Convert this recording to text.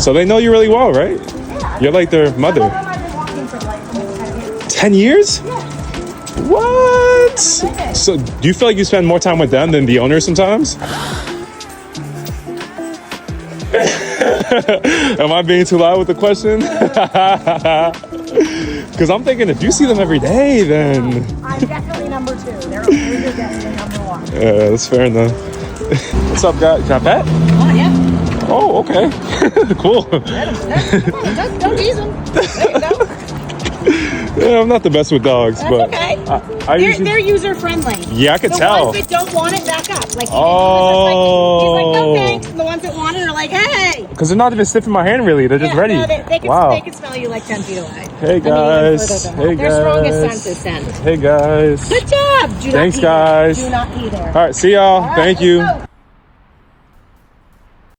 So they know you really well, right? You're like their mother. I've been walking for like almost 10 years. 10 years? Yeah. What? So do you feel like you spend more time with them than the owner sometimes? Am I being too loud with the question? Because I'm thinking if you see them every day, then... I'm definitely number 2. They're definitely number 1. Yeah, that's fair enough. What's up, guys? Can I pet? Oh, yeah. Oh, okay. Cool. Come on, don't tease them. There you go. Yeah, I'm not the best with dogs, That's but okay. I usually... They're user friendly. Yeah, I could the tell. The ones that don't want it, back up. Like, Oh. he's like, no thanks. And the ones that want it are like, hey. Because they're not even sniffing my hand, really. They're just ready. No, they can, Wow. they can smell you like 10 feet away. Hey, guys. Hey, Their guys. strongest sense is scent. Hey, guys. Good job. Do not Thanks, pee guys. There. Do not pee there. All right, see y'all. All right, Thank let's you. go.